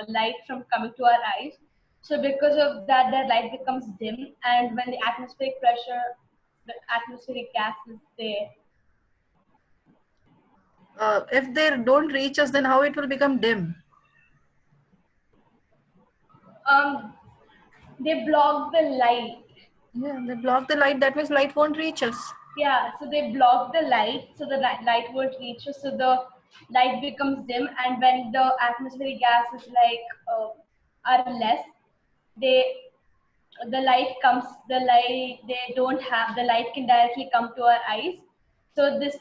light from coming to our eyes. So because of that, the light becomes dim, and when the atmospheric pressure, the atmospheric gas is there. If they don't reach us, then how it will become dim? They block the light. Yeah, they block the light. That means light won't reach us. Yeah, so they block the light, so the light won't reach us. So the light becomes dim, and when the atmospheric gases are less, they the light comes. The light they don't have the light can directly come to our eyes. So this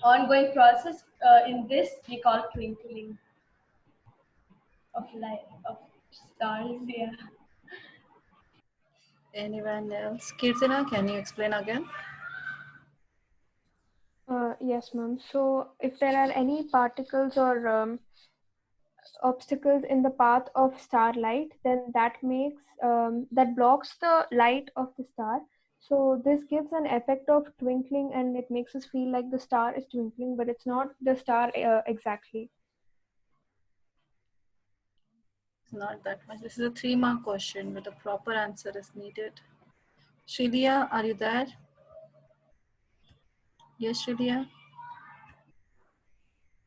ongoing process in this we call twinkling of light of stars. Yeah. Anyone else? Kirtina, can you explain again? Yes, ma'am. So if there are any particles or obstacles in the path of starlight, then that blocks the light of the star. So this gives an effect of twinkling, and it makes us feel like the star is twinkling, but it's not the star exactly. It's not that much. This is a 3-mark question, but a proper answer is needed. Shriya, are you there? Yes, Shriya.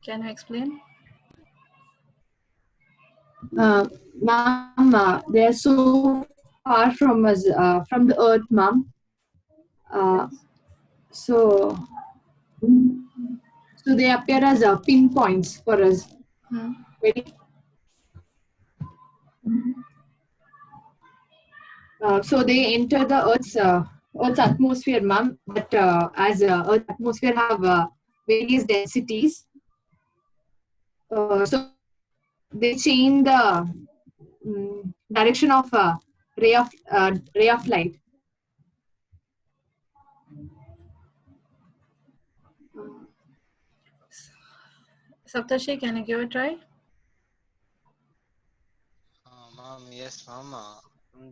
Can you explain? Ma'am, they are so far from us, from the earth, ma'am. So, so they appear as pinpoints for us. Very. So they enter the Earth's atmosphere, ma'am. But as Earth's atmosphere have various densities, so they change the direction of ray of light. Saptashi, can you give it a try? Ma'am, yes, ma'am.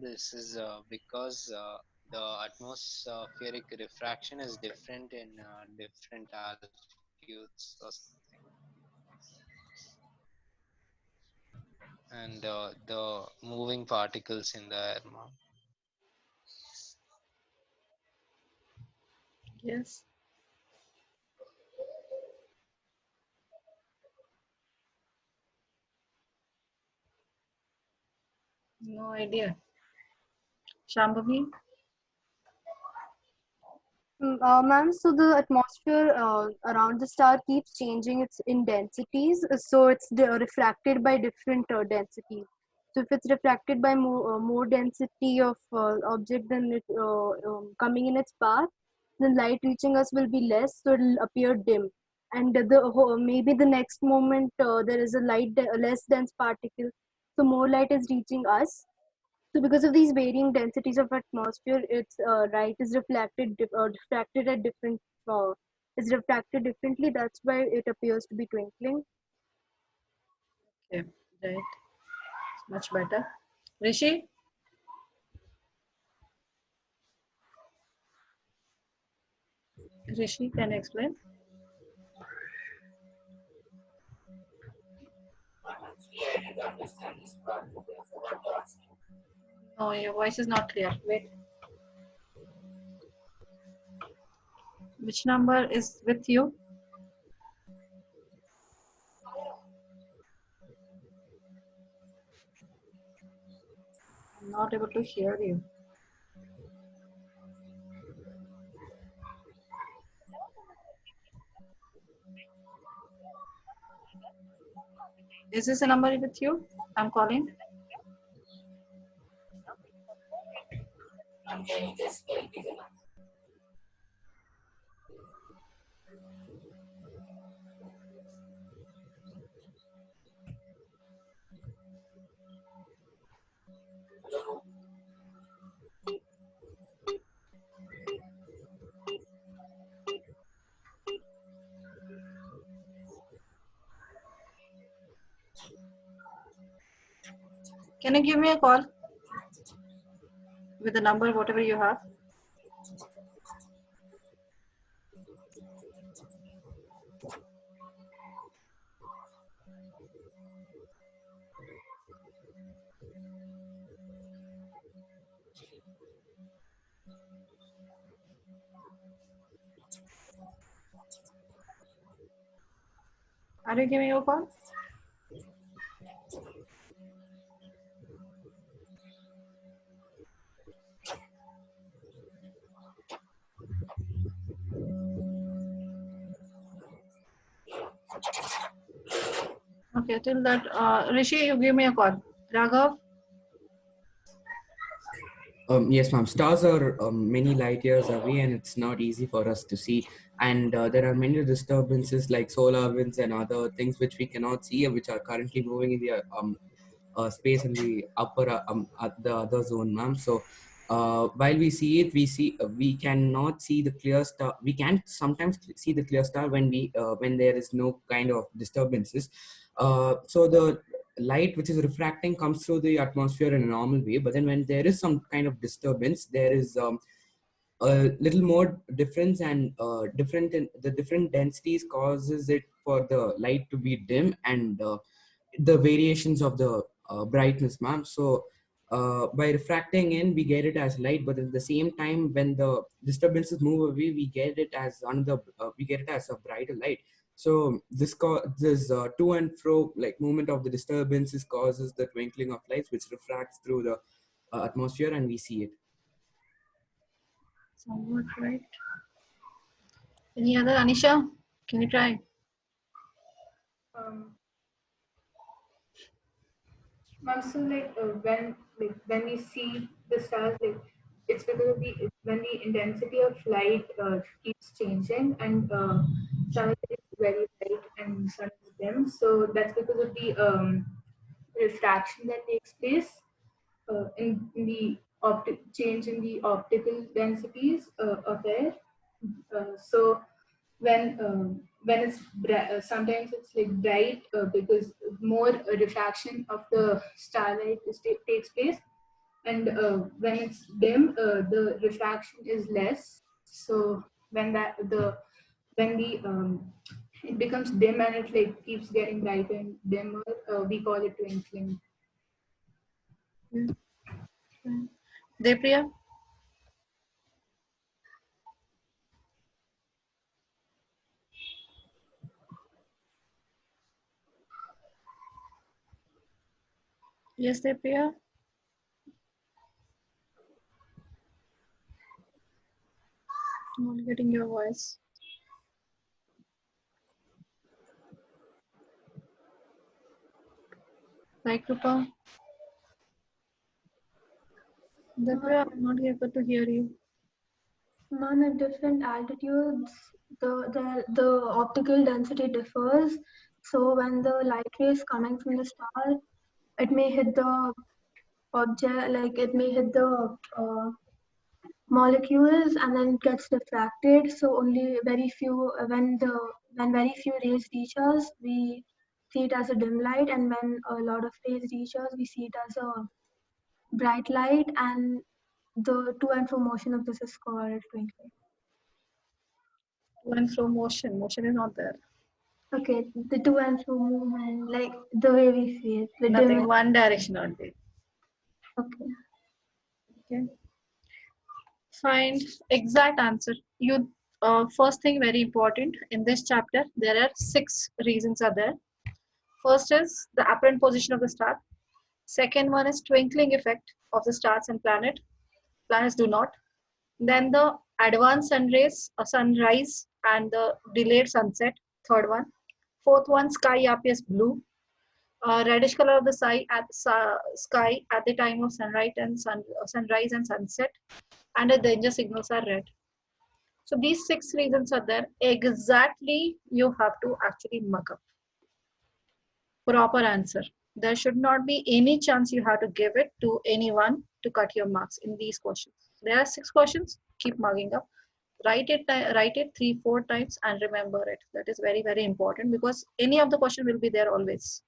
This is because the atmospheric refraction is different in different altitudes or something. And the moving particles in the air, ma'am. Yes. No idea. Shambhavi? Ma'am, so the atmosphere around the star keeps changing its in densities, so it's refracted by different densities. So if it's refracted by more density of object than it coming in its path, then light reaching us will be less, so it'll appear dim. And maybe the next moment there is a less dense particle, so more light is reaching us. So because of these varying densities of atmosphere, its light is refracted at different is refracted differently. That's why it appears to be twinkling. Okay, right. Much better. Rishi? Rishi, can you explain? No, your voice is not clear. Wait. Which number is with you? I'm not able to hear you. Is this a number with you? I'm calling. Can you give me a call with the number, whatever you have? Are you giving your call? Okay, till that, Rishi, you give me a call. Raghav? Yes, ma'am. Stars are many light years away, and it's not easy for us to see. And there are many disturbances like solar winds and other things which we cannot see, which are currently moving in the space in the upper at the other zone, ma'am. So while we see it, we cannot see the clear star. We can sometimes see the clear star when there is no kind of disturbances. So the light which is refracting comes through the atmosphere in a normal way, but then when there is some kind of disturbance, there is a little more difference, and the different densities causes it for the light to be dim, and the variations of the brightness, ma'am. So by refracting in, we get it as light, but at the same time, when the disturbances move away, we get it as a brighter light. So this to and fro like movement of the disturbances causes the twinkling of lights, which refracts through the atmosphere, and we see it. Somewhat right. Any other? Anisha, can you try? Ma'am, so when we see the stars, like it's because of the when the intensity of light keeps changing, and sun is very bright and sun is dim. So that's because of the refraction that takes place in the change in the optical densities of air. So when it's sometimes it's like bright because more refraction of the starlight takes place, and when it's dim, the refraction is less. So when the it becomes dim and it like keeps getting brighter and dimmer, we call it twinkling. Depriya? Yes, Depriya? I'm not getting your voice. Right, Krupa? Depriya, I'm not able to hear you. Ma'am, at different altitudes, the optical density differs. So when the light rays coming from the star, it may hit the object, like it may hit the molecules and then it gets diffracted. So only very few, when very few rays reach us, we see it as a dim light, and when a lot of rays reach us, we see it as a bright light, and the to and fro motion of this is called twinkling. To and fro motion. Motion is not there. Okay, the to and fro movement, like the way we see it. The Nothing. dim. One direction only. Okay. Okay. Find exact answer. You first thing very important in this chapter. There are 6 reasons are there. First is the apparent position of the star. Second one is twinkling effect of the stars and planets do not. Then the advanced sunrise and the delayed sunset, third one. Fourth one, sky appears blue. Reddish color of the sky at the time of sunrise and sunset, and the danger signals are red. So these 6 reasons are there. Exactly, you have to actually mug up. Proper answer. There should not be any chance you have to give it to anyone to cut your marks in these questions. There are 6 questions. Keep mugging up. Write it 3-4 times and remember it. That is very, very important, because any of the question will be there always.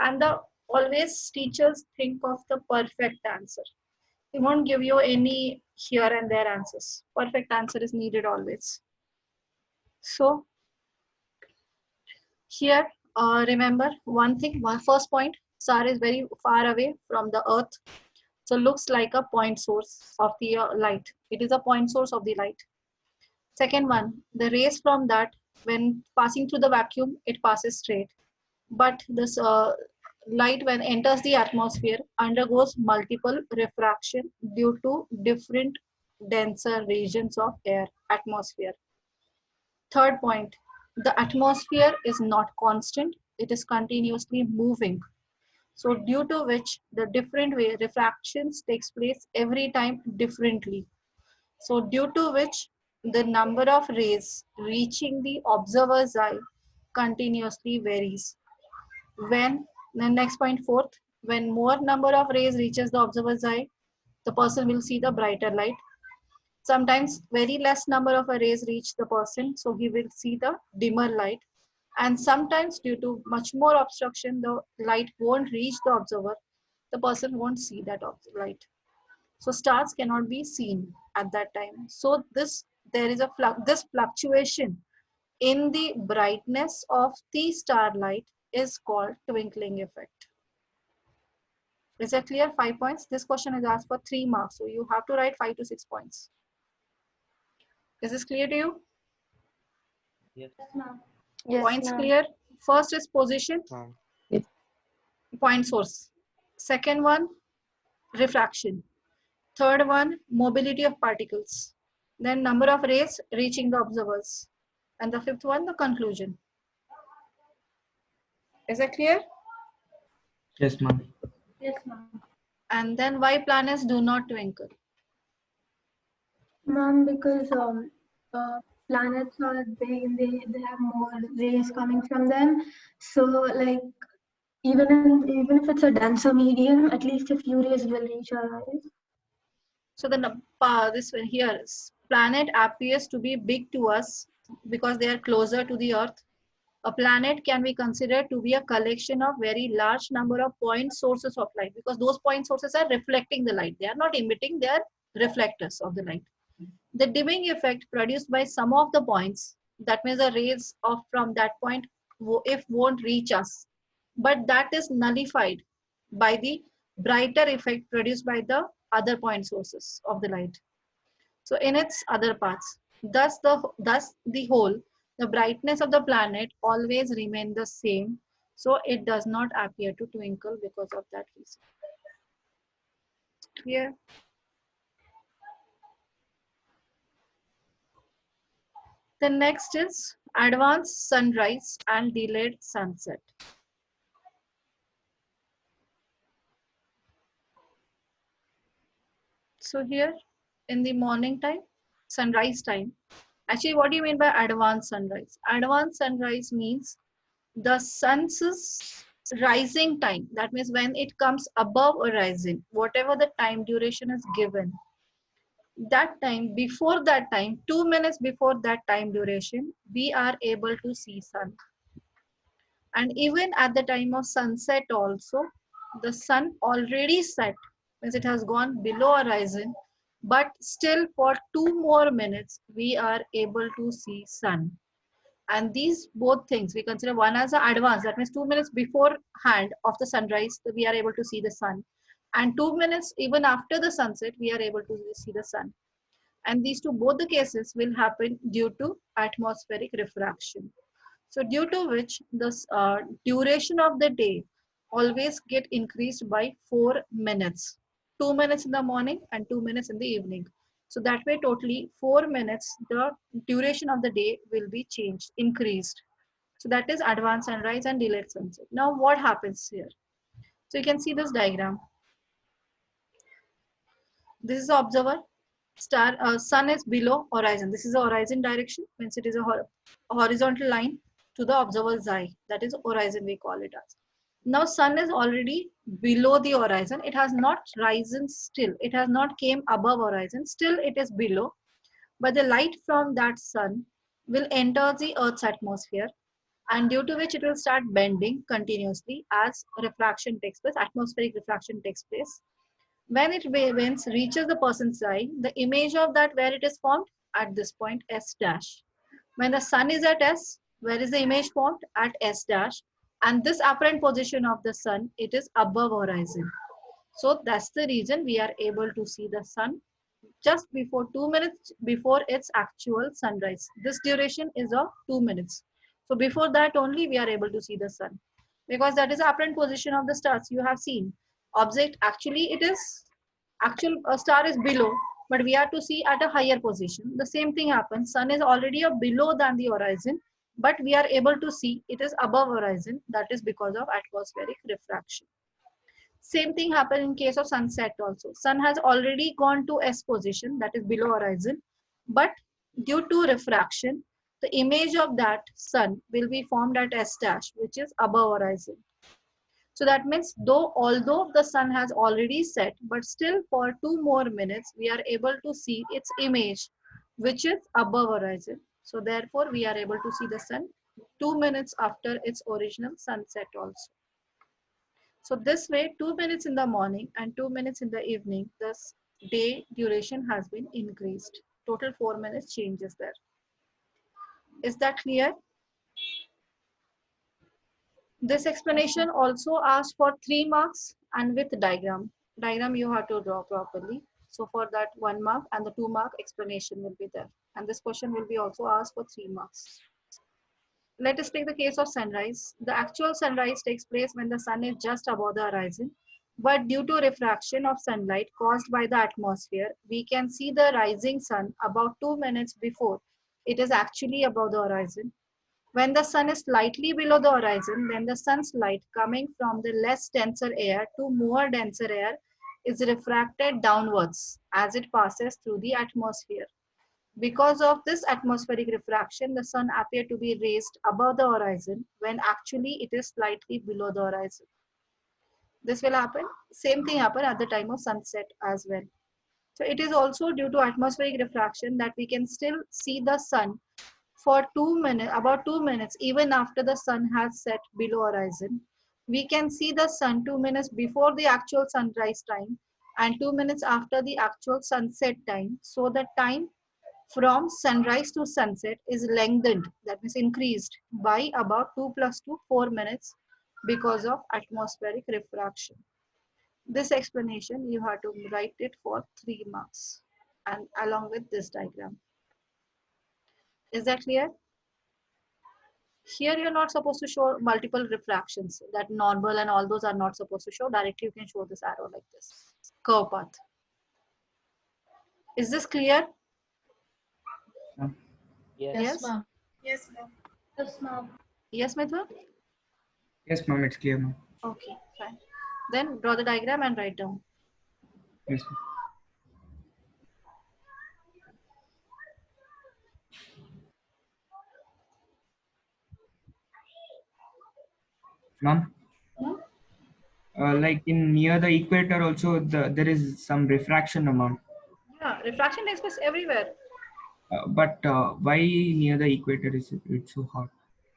And always teachers think of the perfect answer. They won't give you any here and there answers. Perfect answer is needed always. So here, remember one thing, first point, star is very far away from the earth. So looks like a point source of the light. It is a point source of the light. Second one, the rays from that when passing through the vacuum, it passes straight. But this light, when enters the atmosphere, undergoes multiple refraction due to different denser regions of air atmosphere. Third point, the atmosphere is not constant, it is continuously moving. So due to which the different way refractions takes place every time differently. So due to which the number of rays reaching the observer's eye continuously varies. When, the next point fourth, when more number of rays reaches the observer's eye, the person will see the brighter light. Sometimes very less number of rays reach the person, so he will see the dimmer light. And sometimes due to much more obstruction, the light won't reach the observer. The person won't see that light. So stars cannot be seen at that time. So there is this fluctuation in the brightness of the starlight is called twinkling effect. Is that clear? 5 points. This question is asked for 3 marks, so you have to write 5 to 6 points. Is this clear to you? Yes. Yes, Points ma'am. clear? First is position, point source. Second one, refraction. Third one, mobility of particles. Then number of rays reaching the observers. And the fifth one, the conclusion. Is that clear? Yes, ma'am. Yes, ma'am. And then why planets do not twinkle? Ma'am, because planets are big, they have more rays coming from them. So like even if it's a denser medium, at least a few rays will reach our eyes. So this one here is planet appears to be big to us because they are closer to the Earth. A planet can be considered to be a collection of very large number of point sources of light, because those point sources are reflecting the light. They are not emitting, they are reflectors of the light. The dimming effect produced by some of the points, that means the rays from that point won't reach us, but that is nullified by the brighter effect produced by the other point sources of the light. So in its other parts, thus the whole, the brightness of the planet always remain the same, so it does not appear to twinkle because of that reason. Clear? The next is advanced sunrise and delayed sunset. So here in the morning time, sunrise time. Actually, what do you mean by advanced sunrise? Advanced sunrise means the sun's rising time. That means when it comes above horizon, whatever the time duration is given, that time, before that time, 2 minutes before that time duration, we are able to see sun. And even at the time of sunset also, the sun already set, means it has gone below horizon, but still for 2 more minutes, we are able to see sun. And these both things, we consider one as an advance, that means 2 minutes beforehand of the sunrise, we are able to see the sun. And 2 minutes even after the sunset, we are able to see the sun. And these two, both the cases will happen due to atmospheric refraction. So due to which the duration of the day always get increased by 4 minutes. 2 minutes in the morning and 2 minutes in the evening. So that way totally 4 minutes, the duration of the day will be changed, increased. So that is advanced sunrise and delayed sunset. Now what happens here? So you can see this diagram. This is the observer. Sun is below horizon. This is the horizon direction, means it is a horizontal line to the observer's eye. That is horizon, we call it as. Now sun is already below the horizon. It has not risen still. It has not came above horizon. Still it is below. But the light from that sun will enter the Earth's atmosphere, and due to which it will start bending continuously as refraction takes place, atmospheric refraction takes place. When it reaches the person's eye, the image of that, where it is formed? At this point, S dash. When the sun is at S, where is the image formed? At S dash. And this apparent position of the sun, it is above horizon. So that's the reason we are able to see the sun just before 2 minutes before its actual sunrise. This duration is of 2 minutes. So before that only we are able to see the sun, because that is the apparent position of the stars. You have seen object, actually it is actual star is below, but we are to see at a higher position. The same thing happens. Sun is already a below than the horizon, but we are able to see it is above horizon. That is because of atmospheric refraction. Same thing happens in case of sunset also. Sun has already gone to S position, that is below horizon, but due to refraction, the image of that sun will be formed at S dash, which is above horizon. So that means although the sun has already set, but still for 2 more minutes, we are able to see its image, which is above horizon. So therefore, we are able to see the sun 2 minutes after its original sunset also. So this way, 2 minutes in the morning and 2 minutes in the evening, the day duration has been increased. Total 4 minutes changes there. Is that clear? This explanation also asks for 3 marks and with diagram. Diagram you have to draw properly. So for that 1 mark and the 2 mark explanation will be there. And this question will be also asked for 3 marks. Let us take the case of sunrise. The actual sunrise takes place when the sun is just above the horizon. But due to refraction of sunlight caused by the atmosphere, we can see the rising sun about 2 minutes before it is actually above the horizon. When the sun is slightly below the horizon, then the sun's light coming from the less denser air to more denser air is refracted downwards as it passes through the atmosphere. Because of this atmospheric refraction, the sun appears to be raised above the horizon when actually it is slightly below the horizon. This will happen. Same thing happen at the time of sunset as well. So it is also due to atmospheric refraction that we can still see the sun for 2 minutes, about 2 minutes, even after the sun has set below horizon. We can see the sun 2 minutes before the actual sunrise time and 2 minutes after the actual sunset time. So the time from sunrise to sunset is lengthened, that means increased by about 2 plus 2, 4 minutes because of atmospheric refraction. This explanation you have to write it for 3 marks and along with this diagram. Is that clear? Here you're not supposed to show multiple refractions, that normal and all those are not supposed to show. Directly you can show this arrow like this, curve path. Is this clear? Yes, ma'am. Yes, ma'am. Yes, ma'am. Yes, Mithun? Yes, ma'am, it's clear, ma'am. Okay, fine. Then draw the diagram and write down. Yes, ma'am. Ma'am, like in near the equator also there is some refraction, no, ma'am. Yeah, refraction takes place everywhere. But why near the equator is it so hot?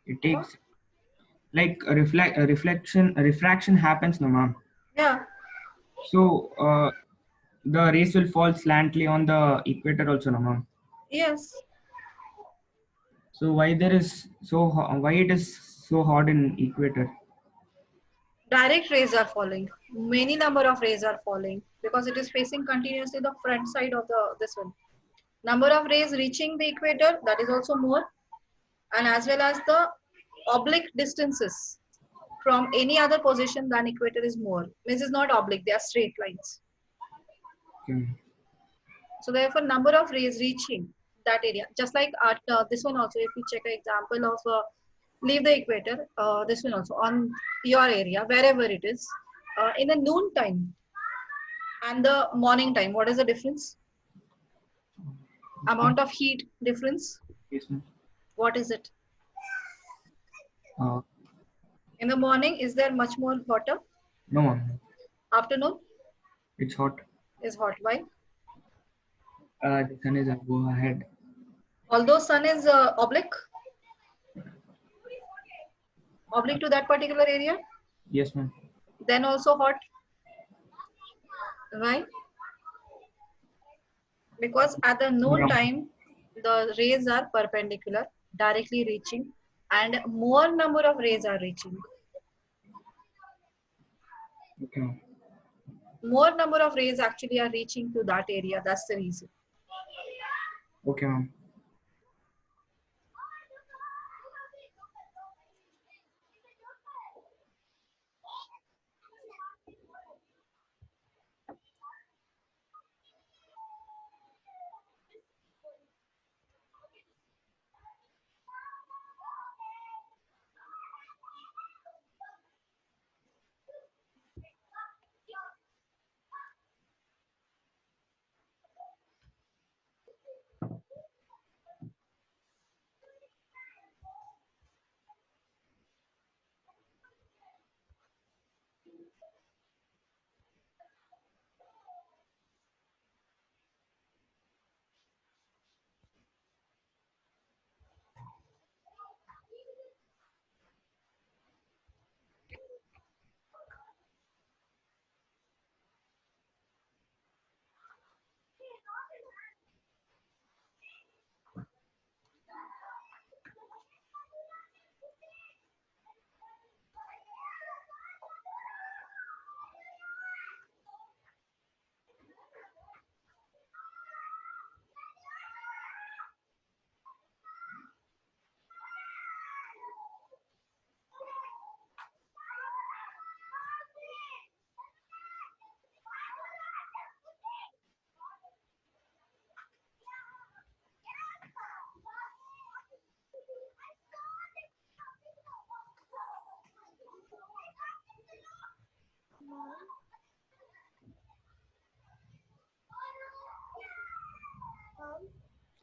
It takes like a refraction happens, no, ma'am. Yeah. So the rays will fall slantly on the equator also, no, ma'am. Yes. So why there is why it is so hot in equator? Direct rays are falling. Many number of rays are falling because it is facing continuously the front side of this one. Number of rays reaching the equator, that is also more, and as well as the oblique distances from any other position than equator is more. This is not oblique, they are straight lines. Okay. So therefore number of rays reaching that area, just like at this one also, if you check an example of leave the equator, this one also on your area, wherever it is, in the noon time and the morning time, what is the difference? Amount of heat difference? Yes, ma'am. What is it? In the morning, is there much more hotter? No, ma'am. Afternoon? It's hot. Is hot. Why? The sun is go ahead. Although sun is oblique to that particular area, Yes, ma'am. then also hot. Why? Because at the noon time, the rays are perpendicular, directly reaching, and more number of rays are reaching. Okay. More number of rays actually are reaching to that area. That's the reason. Okay, ma'am.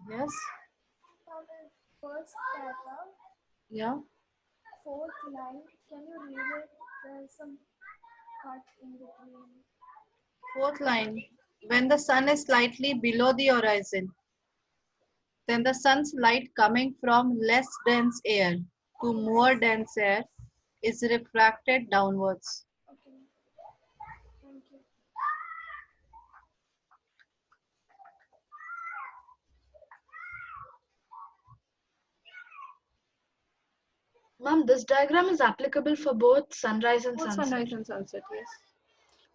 Yes. First paragraph, Yeah. fourth line. Can you read it? There's some cut in between. Fourth line. When the sun is slightly below the horizon, then the sun's light coming from less dense air to more dense air is refracted downwards. Okay. Thank you. Ma'am, this diagram is applicable for both sunrise and Both sunset. sunrise and sunset, yes.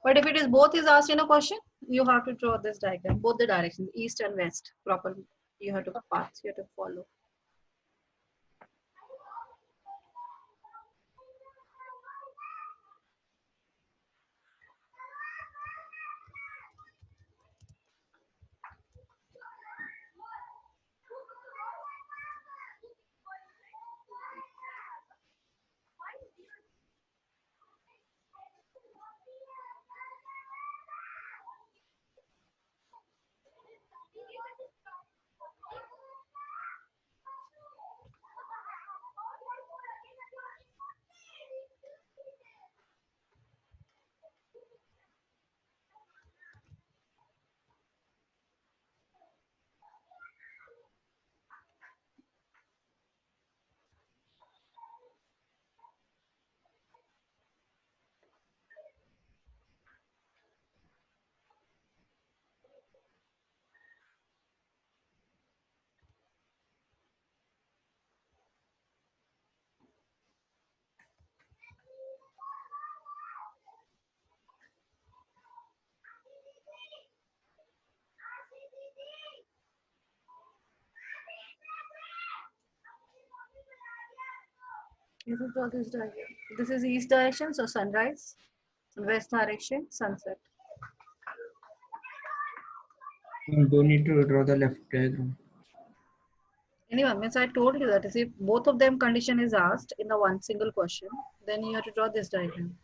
But if it is both is asked in a question, you have to draw this diagram, both the directions, east and west, proper. You have to path, you have to follow. You have to draw this diagram. This is east direction, so sunrise. West direction, sunset. You don't need to draw the left diagram. Anyway, means I told you that if both of them condition is asked in the one single question, then you have to draw this diagram.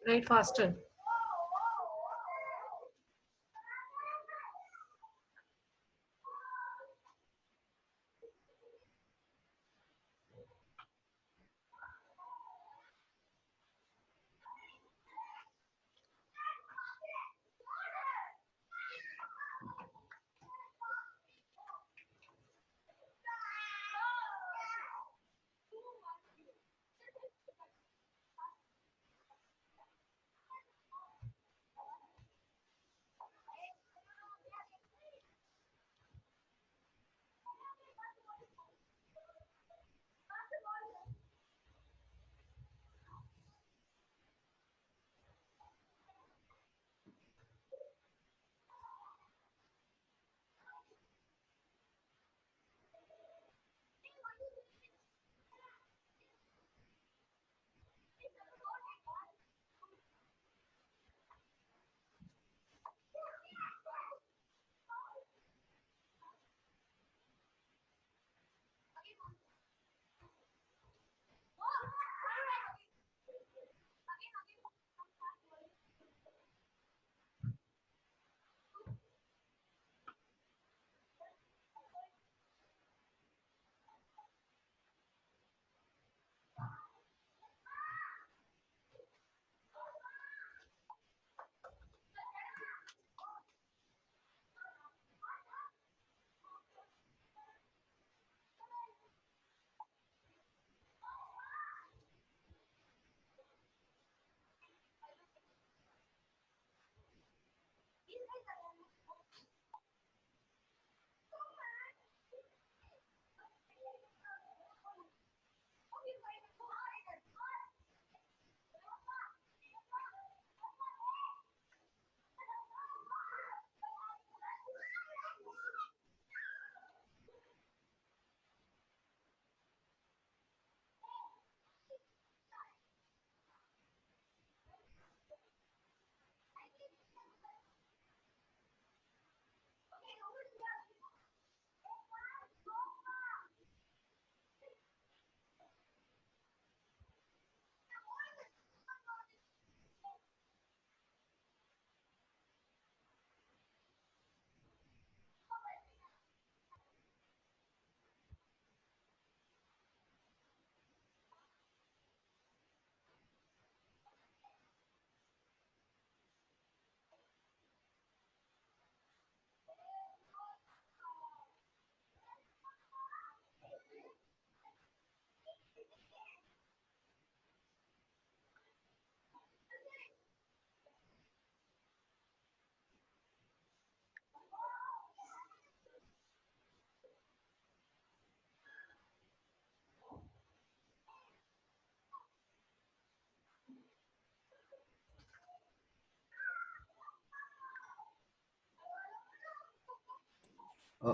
Write faster.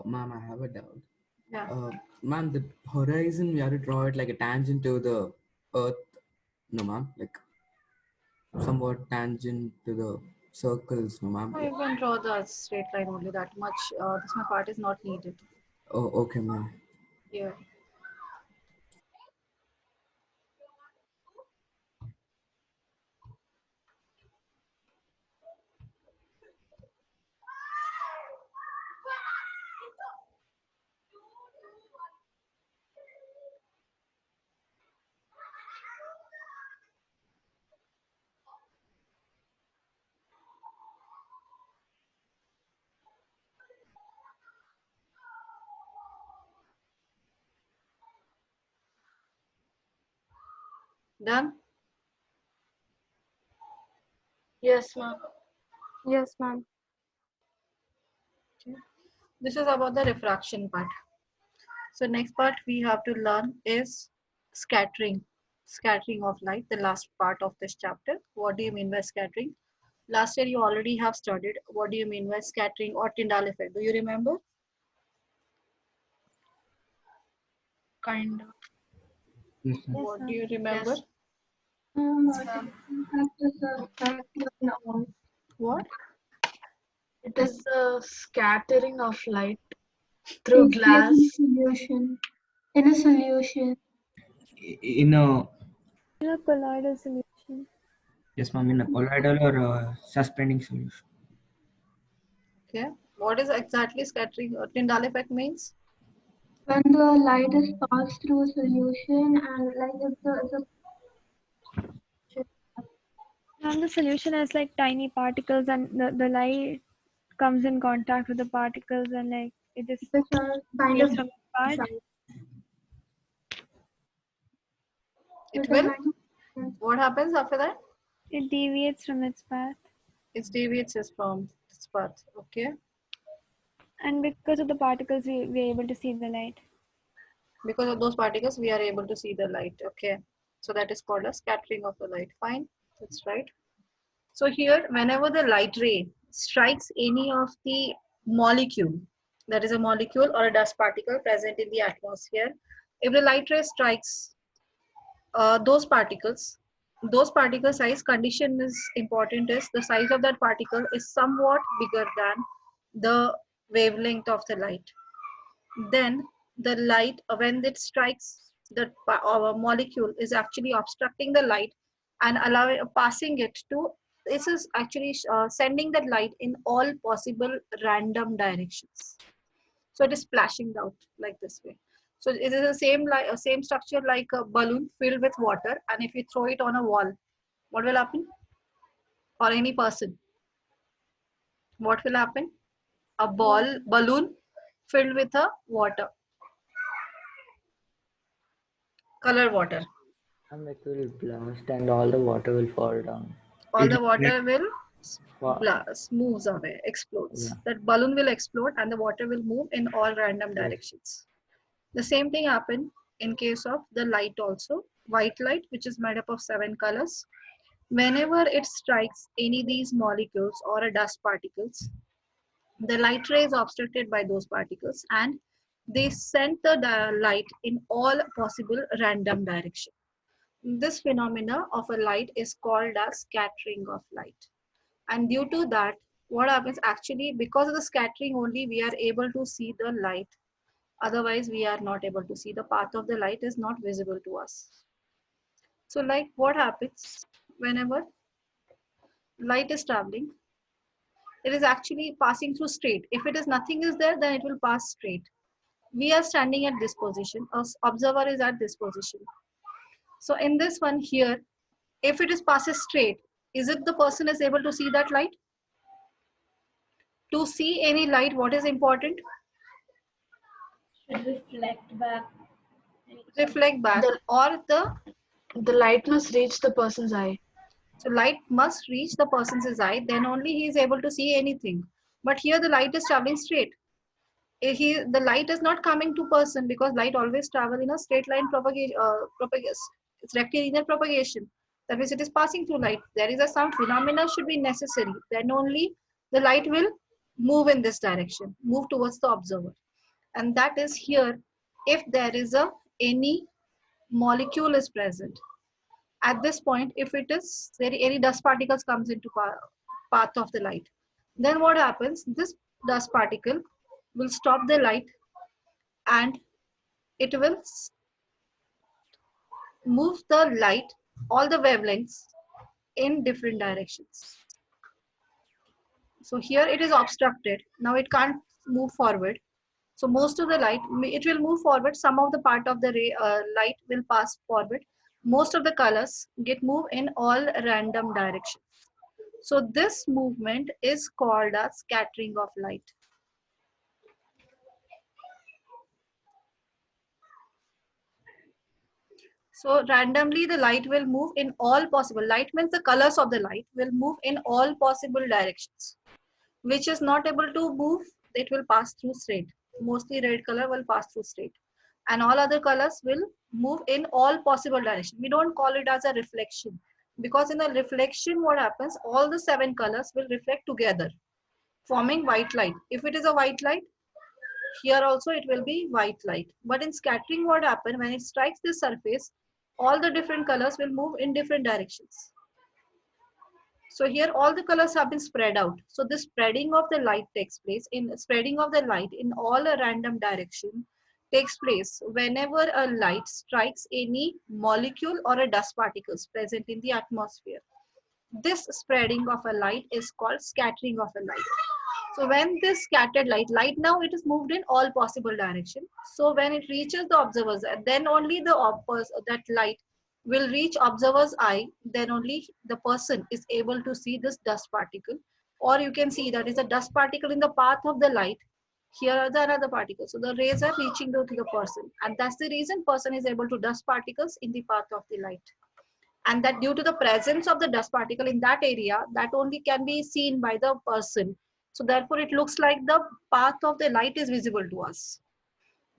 Ma'am, I have a doubt. Yeah. Ma'am, the horizon, we have to draw it like a tangent to the earth. No, ma'am, like somewhat tangent to the circles. No, ma'am. Oh, you can draw the straight line only that much. This one part is not needed. Oh, okay, ma'am. Yeah. Done? Yes, ma'am. Yes, ma'am. Okay. This is about the refraction part. So next part we have to learn is scattering. Scattering of light, the last part of this chapter. What do you mean by scattering? Last year you already have studied. What do you mean by scattering or Tyndall effect? Do you remember? Kind of. Yes, ma'am. Yes, What do ma'am. you remember? Yes. What? It is the scattering of light through glass. Solution. In a solution. In a In a colloidal solution. Yes, ma'am, in a colloidal or suspending solution. Okay. What is exactly scattering Tyndall effect means? When the light is passed through a solution and like if the And the solution has like tiny particles, and the light comes in contact with the particles, and like it just which are kind escapes of from its path. It will. What happens after that? It deviates from its path. It deviates from its path. Okay. And because of the particles, we're able to see the light. Because of those particles, we are able to see the light. Okay. So that is called a scattering of the light. Fine. That's right. So here, whenever the light ray strikes any of the molecule, that is a molecule or a dust particle present in the atmosphere, if the light ray strikes those particle size condition is important is the size of that particle is somewhat bigger than the wavelength of the light. Then the light, when it strikes the molecule, is actually obstructing the light and allowing passing it to, this is actually sending that light in all possible random directions. So it is splashing out like this way. So it is the same structure like a balloon filled with water, and if you throw it on a wall, what will happen? Or any person, what will happen? A balloon filled with a water, color water. And it will blast and all the water will fall down. All the water will Wow. blast, moves away, explodes. Yeah. That balloon will explode and the water will move in all random directions. The same thing happened in case of the light also. White light, which is made up of 7 colors. Whenever it strikes any of these molecules or a dust particles, the light ray is obstructed by those particles and they send the light in all possible random direction. This phenomena of a light is called as scattering of light. And due to that, what happens actually, because of the scattering only, we are able to see the light. Otherwise, we are not able to see. The path of the light is not visible to us. So like what happens whenever light is traveling, it is actually passing through straight. If it is nothing is there, then it will pass straight. We are standing at this position, our observer is at this position. So in this one here, if it is passes straight, is it the person is able to see that light? To see any light, what is important? Should reflect back. Reflect back, or the light must reach the person's eye. So light must reach the person's eye, then only he is able to see anything. But here the light is traveling straight. The light is not coming to person because light always travel in a straight line propagation. It's rectilinear propagation. That means it is passing through light. There is some phenomena should be necessary. Then only the light will move in this direction, move towards the observer. And that is here if there is any molecule is present. At this point, if it is any dust particles comes into path of the light, then what happens? This dust particle will stop the light and it will move the light, all the wavelengths in different directions. So here it is obstructed. Now it can't move forward. So most of the light, it will move forward. Some of the part of the light will pass forward. Most of the colors get moved in all random directions. So this movement is called as scattering of light. So randomly the light will move in all possible, light means the colors of the light will move in all possible directions. Which is not able to move, it will pass through straight. Mostly red color will pass through straight. And all other colors will move in all possible directions. We don't call it as a reflection. Because in a reflection, what happens? All the 7 colors will reflect together, forming white light. If it is a white light, here also it will be white light. But in scattering, what happens? When it strikes the surface, all the different colors will move in different directions. So here all the colors have been spread out. So the spreading of the light takes place in spreading of the light in all a random direction takes place whenever a light strikes any molecule or a dust particles present in the atmosphere. This spreading of a light is called scattering of a light. So when this scattered light now it is moved in all possible direction. So when it reaches the observer's eye, then only that light will reach observer's eye, then only the person is able to see this dust particle. Or you can see that is a dust particle in the path of the light. Here are the another particles. So the rays are reaching to the person, and that's the reason person is able to dust particles in the path of the light. And that due to the presence of the dust particle in that area, that only can be seen by the person. So therefore it looks like the path of the light is visible to us,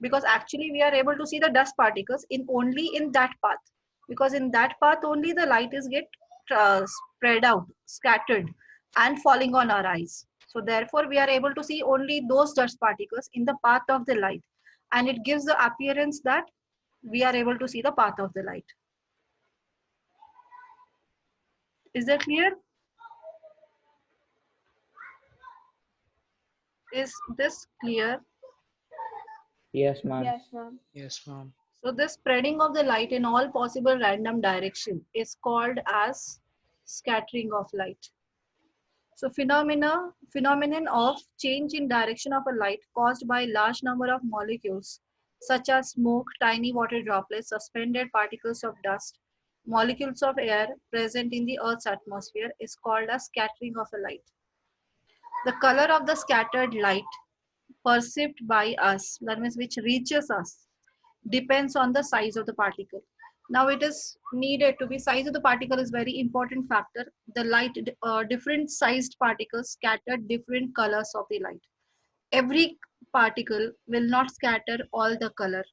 because actually we are able to see the dust particles in only in that path, because in that path only the light is get spread out, scattered and falling on our eyes. So therefore we are able to see only those dust particles in the path of the light, and it gives the appearance that we are able to see the path of the light. Is that clear? Is this clear? Yes, ma'am. Yes, ma'am. Yes, ma'am. So this spreading of the light in all possible random direction is called as scattering of light. So phenomenon of change in direction of a light caused by large number of molecules such as smoke, tiny water droplets, suspended particles of dust, molecules of air present in the Earth's atmosphere is called as scattering of a light. The color of the scattered light perceived by us, that means which reaches us, depends on the size of the particle. Now it is needed to be size of the particle is very important factor. The light, different sized particles scatter different colors of the light. Every particle will not scatter all the color.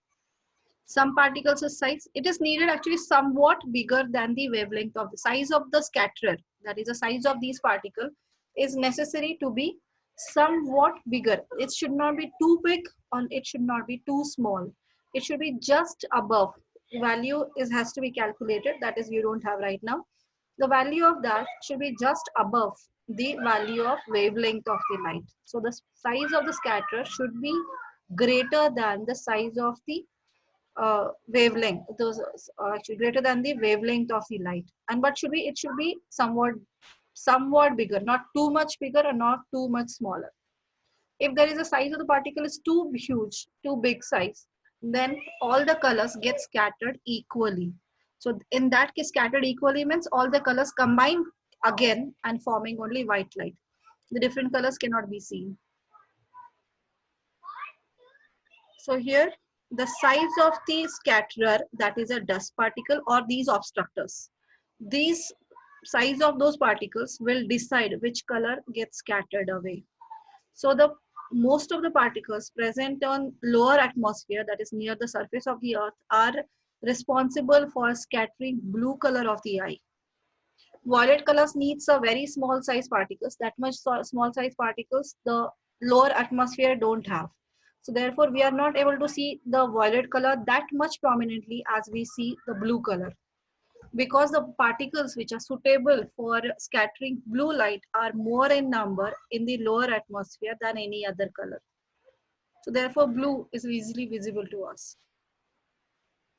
Some particles of size, it is needed actually somewhat bigger than the wavelength of the size of the scatterer. That is the size of these particles is necessary to be somewhat bigger. It should not be too big or it should not be too small. It should be just above. The value has to be calculated. That is you don't have right now. The value of that should be just above the value of wavelength of the light. So the size of the scatterer should be greater than the size of the wavelength, those actually greater than the wavelength of the light. And but it should be somewhat bigger, not too much bigger or not too much smaller. If there is a size of the particle is too huge, too big size, then all the colors get scattered equally. So in that case, scattered equally means all the colors combine again and forming only white light. The different colors cannot be seen. So here the size of the scatterer, that is a dust particle or these obstructors, these size of those particles will decide which color gets scattered away. So the most of the particles present on lower atmosphere, that is near the surface of the earth, are responsible for scattering blue color of the eye. Violet colors needs a very small size particles. That much small size particles the lower atmosphere don't have. So therefore we are not able to see the violet color that much prominently as we see the blue color, because the particles which are suitable for scattering blue light are more in number in the lower atmosphere than any other color. So therefore blue is easily visible to us,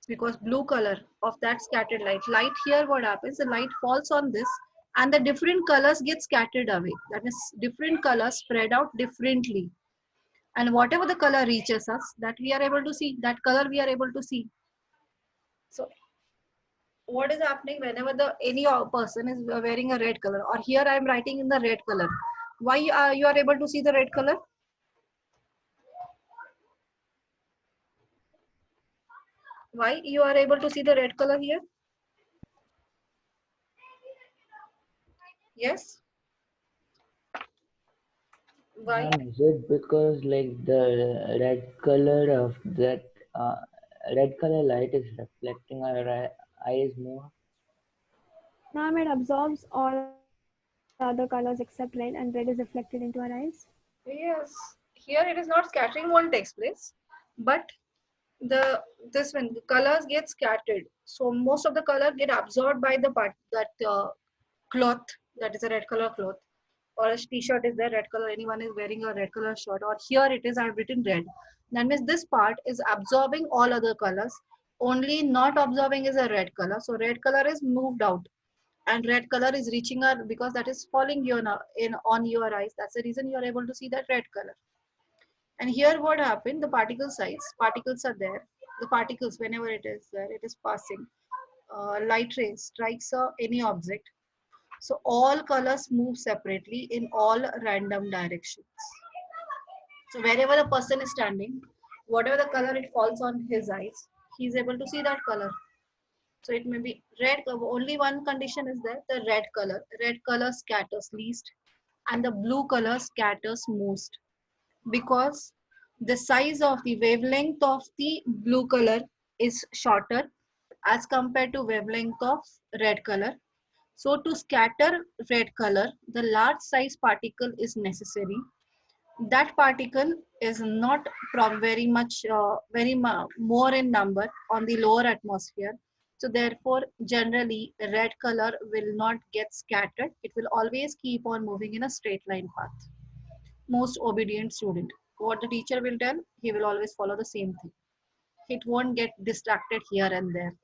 because blue color of that scattered light here what happens, the light falls on this and the different colors get scattered away. That means different colors spread out differently, and whatever the color reaches us, that we are able to see, that color we are able to see. So what is happening whenever any person is wearing a red color, or here I am writing in the red color, why you are able to see the red color? Why you are able to see the red color here? Yes. Why? Ma'am, is it because like the red color of that red color light is reflecting our eyes more? Ma'am, it absorbs all other colors except red, and red is reflected into our eyes. Yes, here it is not scattering won't takes place, but this when the colors get scattered, so most of the color get absorbed by the part that cloth, that is a red color cloth, or a t-shirt is there red color, anyone is wearing a red color shirt, or here it is I've written red. That means this part is absorbing all other colors, only not absorbing is a red color, so red color is moved out, and red color is reaching our, because that is falling you in on your eyes. That's the reason you are able to see that red color. And here what happened, the particle size, particles are there. The particles, whenever it is there, it is passing. Light rays strikes any object. So all colors move separately in all random directions. So wherever the person is standing, whatever the color it falls on his eyes, he is able to see that color. So it may be red, only one condition is there, the red color. Red color scatters least and the blue color scatters most, because the size of the wavelength of the blue color is shorter as compared to wavelength of red color. So to scatter red color, the large size particle is necessary. That particle is not very much, more in number on the lower atmosphere. So therefore, generally, red color will not get scattered. It will always keep on moving in a straight line path. Most obedient student. What the teacher will tell, he will always follow the same thing. It won't get distracted here and there.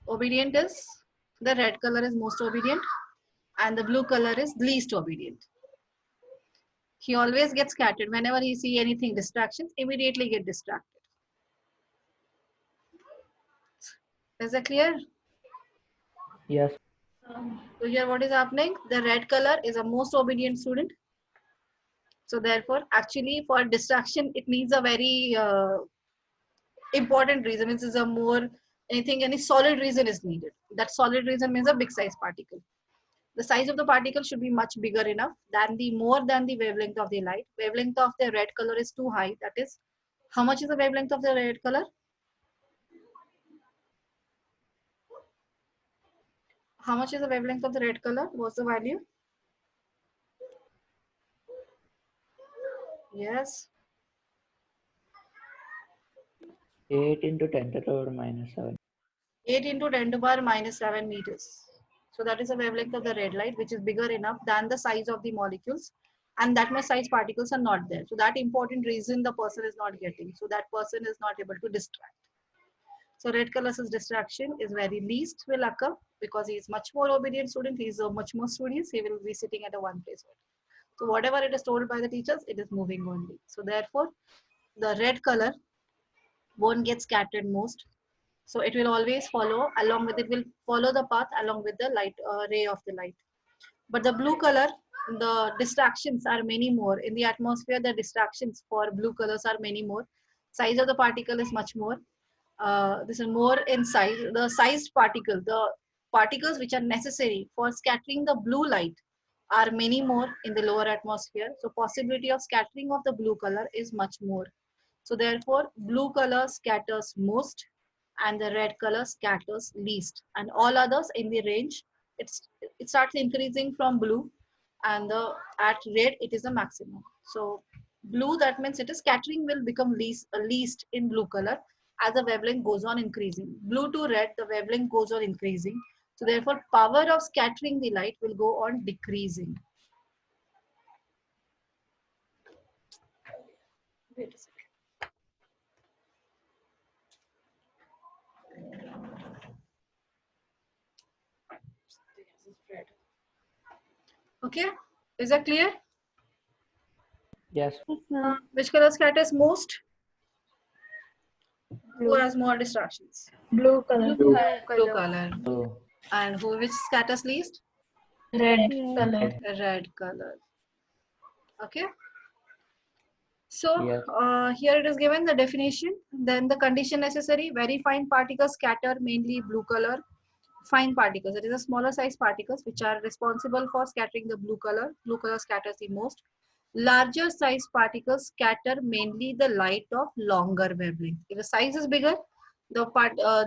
Obedient is, the red color is most obedient and the blue color is least obedient. He always gets scattered. Whenever he see anything, distractions, immediately get distracted. Is that clear? Yes. So here what is happening? The red color is a most obedient student. So therefore, actually for distraction, it needs a very important reason. It is a more, any solid reason is needed. That solid reason means a big size particle. The size of the particle should be much bigger enough than the more than the wavelength of the light. Wavelength of the red color is too high. That is, how much is the wavelength of the red color? How much is the wavelength of the red color? What's the value? Yes. 8 into 10 to the power minus 7. 8 into 10 to the power minus 7 meters. So that is the wavelength of the red light, which is bigger enough than the size of the molecules. And that much size particles are not there. So that important reason the person is not getting. So that person is not able to distract. So red color's distraction is very least will occur because he is much more obedient student. He is much more studious. He will be sitting at a one place. So whatever it is told by the teachers, it is moving only. So therefore, the red color won't get scattered most. So it will always follow along with, it will follow the path along with the light ray of the light. But the blue color, the distractions are many more. In the atmosphere, the distractions for blue colors are many more. Size of the particle is much more. This is more in size. The sized particle, the particles which are necessary for scattering the blue light are many more in the lower atmosphere. So possibility of scattering of the blue color is much more. So therefore, blue color scatters most and the red color scatters least. And all others in the range, it starts increasing from blue, and at red it is a maximum. So blue, that means it is scattering will become least in blue color as the wavelength goes on increasing. Blue to red, the wavelength goes on increasing. So therefore, power of scattering the light will go on decreasing. Wait a second. Okay, is that clear? Yes. Which color scatters most? Who has more distractions? Blue color. Blue color. Oh. And which scatters least? Red color. Red color. Okay. So Yes. here it is given the definition. Then the condition necessary: very fine particles scatter mainly blue color. Fine particles, it is a smaller size particles which are responsible for scattering the blue color. Blue color scatters the most. Larger size particles scatter mainly the light of longer wavelength. If the size is bigger, the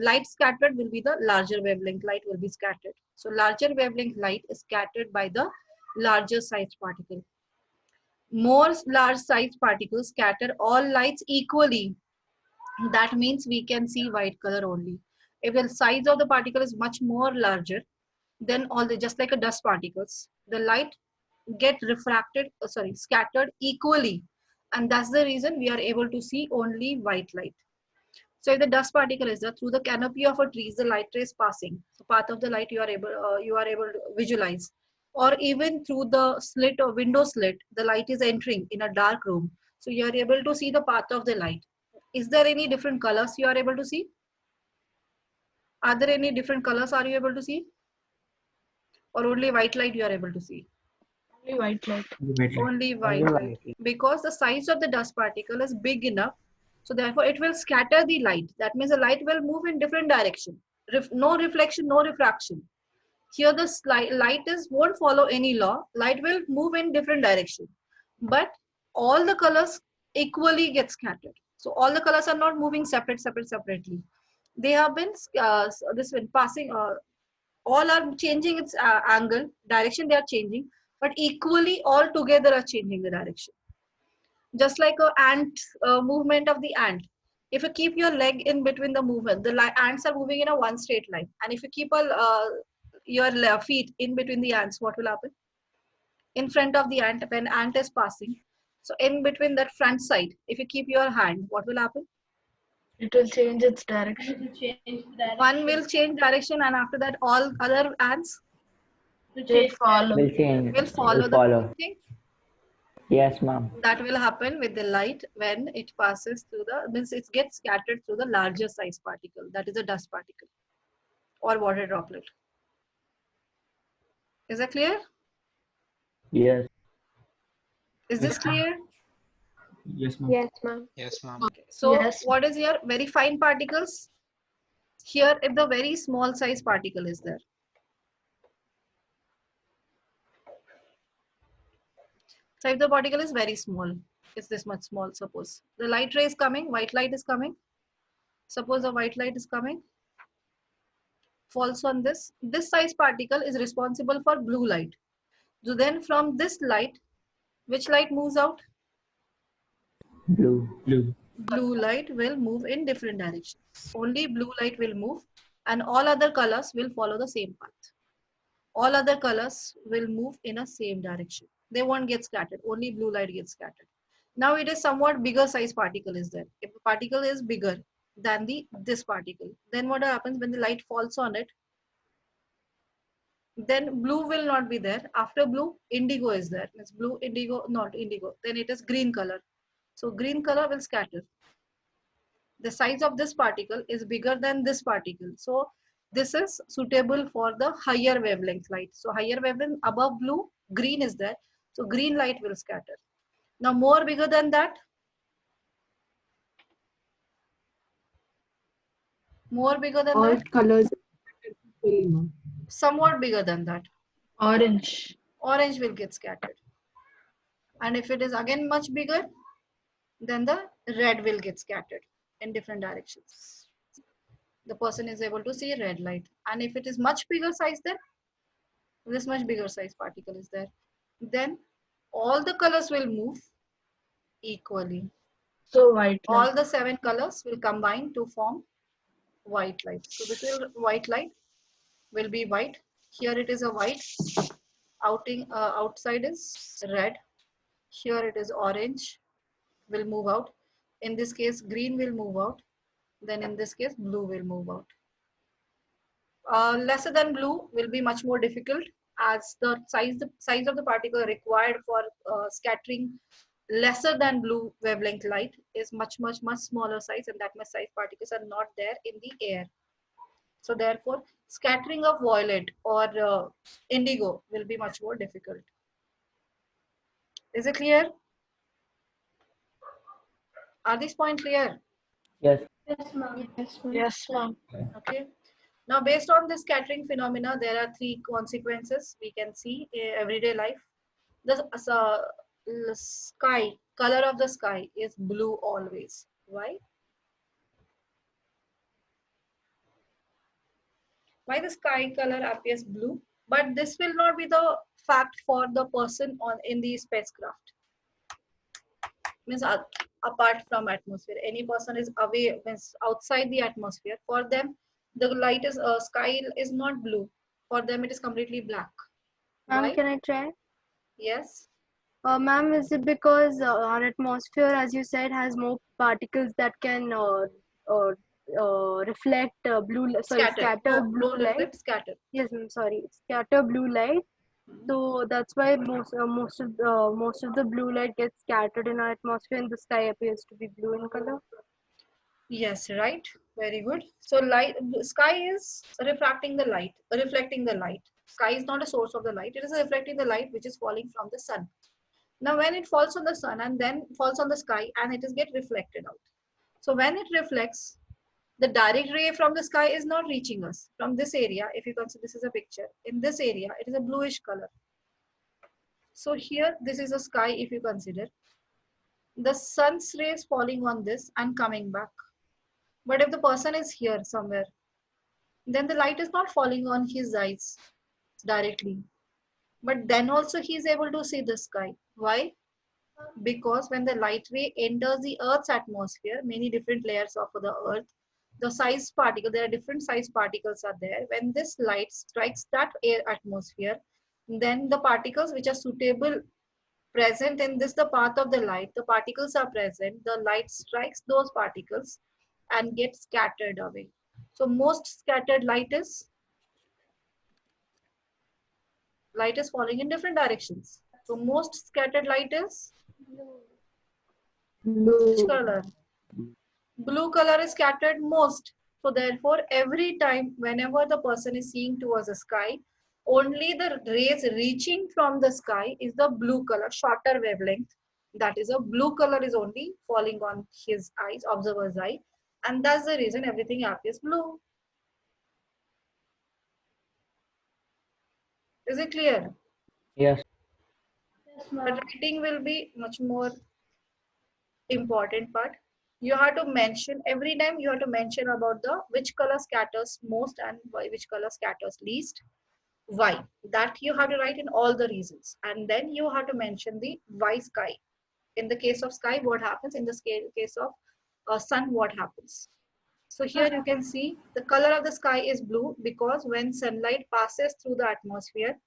light scattered will be the larger wavelength light will be scattered. So larger wavelength light is scattered by the larger size particle. More large size particles scatter all lights equally. That means we can see white color only. If the size of the particle is much more larger, then all the, just like a dust particles, the light get scattered equally, and that's the reason we are able to see only white light. So if the dust particle is there, through the canopy of a tree is the light rays passing. The path of the light you are able to visualize. Or even through the slit or window slit, the light is entering in a dark room. So you are able to see the path of the light. Is there any different colors you are able to see? Are there any different colors are you able to see? Or only white light you are able to see? Only white light. Only white light. Because the size of the dust particle is big enough, so therefore it will scatter the light. That means the light will move in different direction. No reflection, no refraction. Here the light won't follow any law. Light will move in different direction. But all the colors equally get scattered. So all the colors are not moving separately. They have been passing. All are changing its angle, direction they are changing, but equally all together are changing the direction. Just like a ant movement of the ant. If you keep your leg in between the movement, the ants are moving in a one straight line. And if you keep your feet in between the ants, what will happen? In front of the ant, when ant is passing, so in between that front side, if you keep your hand, what will happen? It will change its direction. One will change direction, and after that, all other ants will follow. Will follow the same thing. Yes, ma'am. That will happen with the light when it passes through means it gets scattered through the larger size particle. That is a dust particle or water droplet. Is that clear? Yes. Is this clear? Yes, ma'am. Yes, ma'am. Yes, ma'am. Okay. So Yes. what is here? Very fine particles. Here, if the very small size particle is there. So if the particle is very small, it's this much small, suppose. The light ray is coming, white light is coming. Suppose the white light is coming, falls on this. This size particle is responsible for blue light. So then from this light, which light moves out? Blue. Blue light will move in different directions. Only blue light will move and all other colors will follow the same path. All other colors will move in a same direction. They won't get scattered. Only blue light gets scattered. Now it is somewhat bigger size particle is there. If the particle is bigger than this particle, then what happens when the light falls on it? Then blue will not be there. After blue, indigo is there. It's blue, indigo, not indigo. Then it is green color. So green color will scatter. The size of this particle is bigger than this particle. So this is suitable for the higher wavelength light. So higher wavelength above blue, green is there. So green light will scatter. Now more bigger than that. More bigger than All that. colors. Somewhat bigger than that. Orange. Orange will get scattered. And if it is again much bigger, then the red will get scattered in different directions. The person is able to see red light. And if it is much bigger size, then this much bigger size particle is there, then all the colors will move equally. So white light. All the 7 colors will combine to form white light. So this will white light will be white. Here it is a white. Outside is red. Here it is orange. Will move out. In this case, green will move out. Then in this case, blue will move out. Lesser than blue will be much more difficult, as the size of the particle required for scattering lesser than blue wavelength light is much smaller size, and that much size particles are not there in the air. So therefore, scattering of violet or indigo will be much more difficult. Is it clear? Are these points clear? Yes. Yes, ma'am. Yes, ma'am. Okay. Now, based on this scattering phenomena, there are 3 consequences we can see in everyday life. The sky, color of the sky is blue always. Why? Why the sky color appears blue? But this will not be the fact for the person in the spacecraft. Means apart from atmosphere, any person is away, means outside the atmosphere. For them, the light is sky is not blue. For them, it is completely black. Ma'am, Why? can I try? Yes. Ma'am, is it because our atmosphere, as you said, has more particles that can reflect scatter No, blue don't light. reflect, scatter. Yes, I'm sorry, scatter blue light. So that's why most of the blue light gets scattered in our atmosphere, and the sky appears to be blue in color. Yes, right. Very good. So light, sky is refracting the light, reflecting the light. Sky is not a source of the light. It is reflecting the light which is falling from the sun. Now, when it falls on the sun and then falls on the sky, and it is get reflected out. So when it reflects, the direct ray from the sky is not reaching us from this area. If you consider this is a picture, in this area, it is a bluish color. So here, this is a sky. If you consider the sun's rays falling on this and coming back. But if the person is here somewhere, then the light is not falling on his eyes directly. But then also he is able to see the sky. Why? Because when the light ray enters the Earth's atmosphere, many different layers of the Earth, the size particle, there are different size particles are there. When this light strikes that air atmosphere, then the particles which are suitable present in this the path of the light, the particles are present, the light strikes those particles and gets scattered away. So most scattered light is falling in different directions. So most scattered light is which color? Blue color is scattered most. So therefore, every time whenever the person is seeing towards the sky, only the rays reaching from the sky is the blue color, shorter wavelength. That is a blue color is only falling on his eyes, observer's eye. And that's the reason everything appears blue. Is it clear? Yes. But writing will be much more important part. You have to mention every time, you have to mention about the which color scatters most and why, which color scatters least, why. That you have to write in all the reasons, and then you have to mention the why sky. In the case of sky, what happens? In the case of sun, what happens? So here you can see the color of the sky is blue because when sunlight passes through the atmosphere,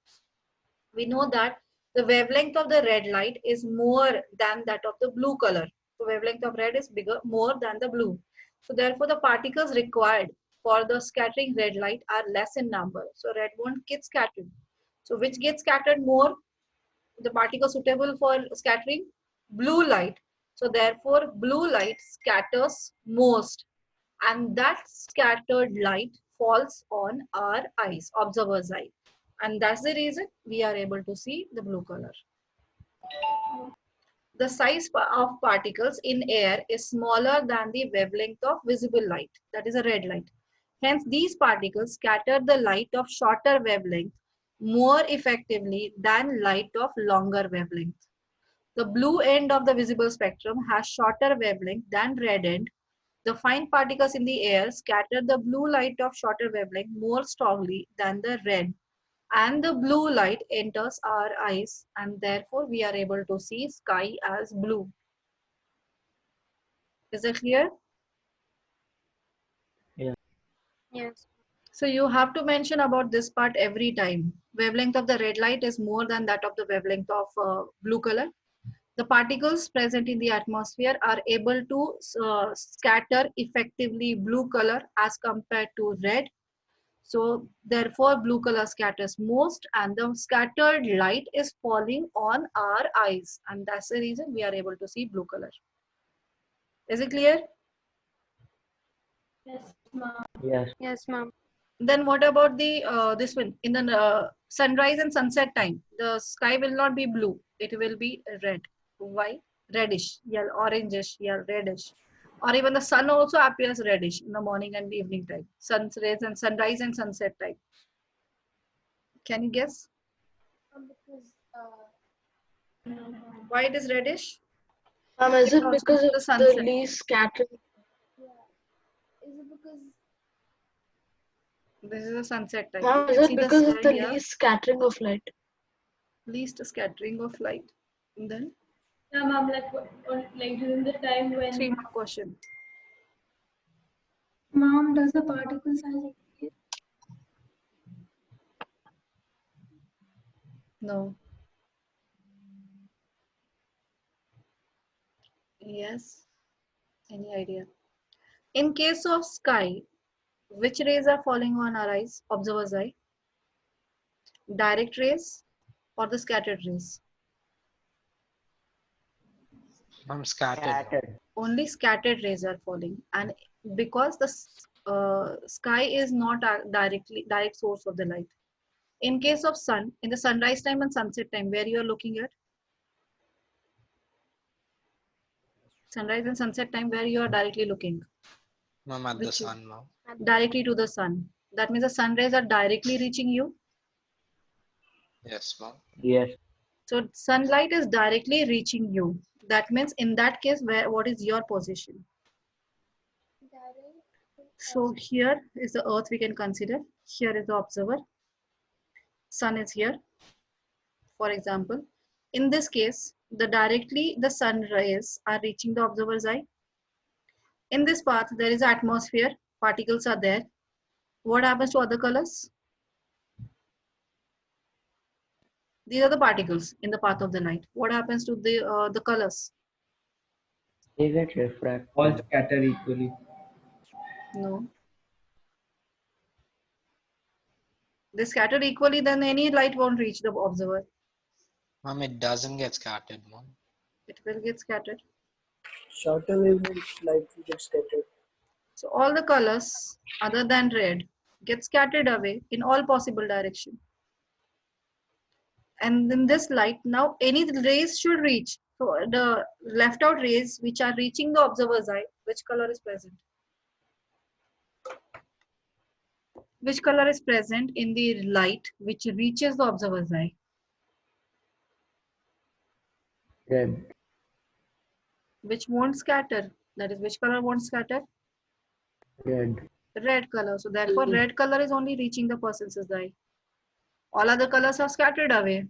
we know that the wavelength of the red light is more than that of the blue color. The wavelength of red is bigger, more than the blue. So therefore, the particles required for the scattering red light are less in number. So red won't get scattered. So which gets scattered more? The particle suitable for scattering? Blue light. So therefore, blue light scatters most. And that scattered light falls on our eyes, observer's eye. And that's the reason we are able to see the blue color. The size of particles in air is smaller than the wavelength of visible light, that is a red light. Hence, these particles scatter the light of shorter wavelength more effectively than light of longer wavelength. The blue end of the visible spectrum has shorter wavelength than red end. The fine particles in the air scatter the blue light of shorter wavelength more strongly than the red, and the blue light enters our eyes, and therefore we are able to see sky as blue. Is it clear? Yeah. Yes. So you have to mention about this part every time. Wavelength of the red light is more than that of the wavelength of blue color. The particles present in the atmosphere are able to scatter effectively blue color as compared to red. So therefore blue color scatters most, and the scattered light is falling on our eyes, and that's the reason we are able to see blue color. Is it clear? Yes, ma'am. Yes. Yes, ma'am. Then what about the this one? In the sunrise and sunset time, the sky will not be blue, it will be red. Why? Reddish, yellow, orangish, yellow, reddish. Or even the sun also appears reddish in the morning and evening time. Sun's rays and sunrise and sunset time. Can you guess Because why it is reddish? Is it because Of the of the sunset. least scattering? is it because This is a sunset time. Ma'am, You is can it see the because of sky the here. least scattering of light? Least scattering of light. And then Yeah, ma'am, like during the time when 3 more question. Mom, does the particle size increase? No. Yes. Any idea? In case of sky, Which rays are falling on our eyes, observer's eye? Direct rays or the scattered rays? Ma'am, scattered. Only scattered rays are falling, and because the sky is not a direct source of the light. In case of sun, in the sunrise time and sunset time, where you are looking at? Sunrise and sunset time, where you are directly looking? Ma'am, at the sun, ma'am. Directly to the sun. That means the sun rays are directly reaching you. Yes, ma'am. Yes. So sunlight is directly reaching you. That means in that case, what is your position? So here is the earth we can consider. Here is the observer. Sun is here, for example. In this case, the sun rays are reaching the observer's eye. In this path, there is atmosphere. Particles are there. What happens to other colors? These are the particles in the path of the light. What happens to the colors? They get refracted. All scatter equally. No. They scatter equally, then any light won't reach the observer. Ma'am, it doesn't get scattered, ma'am. It will get scattered. Shorter wavelength light will get scattered. So all the colors other than red get scattered away in all possible direction. And in this light, now any rays should reach. So the left out rays which are reaching the observer's eye, which color is present? Which color is present in the light which reaches the observer's eye? Red. Which won't scatter. That is, which color won't scatter? Red. Red color. So therefore, red color is only reaching the person's eye. All other colors are scattered away.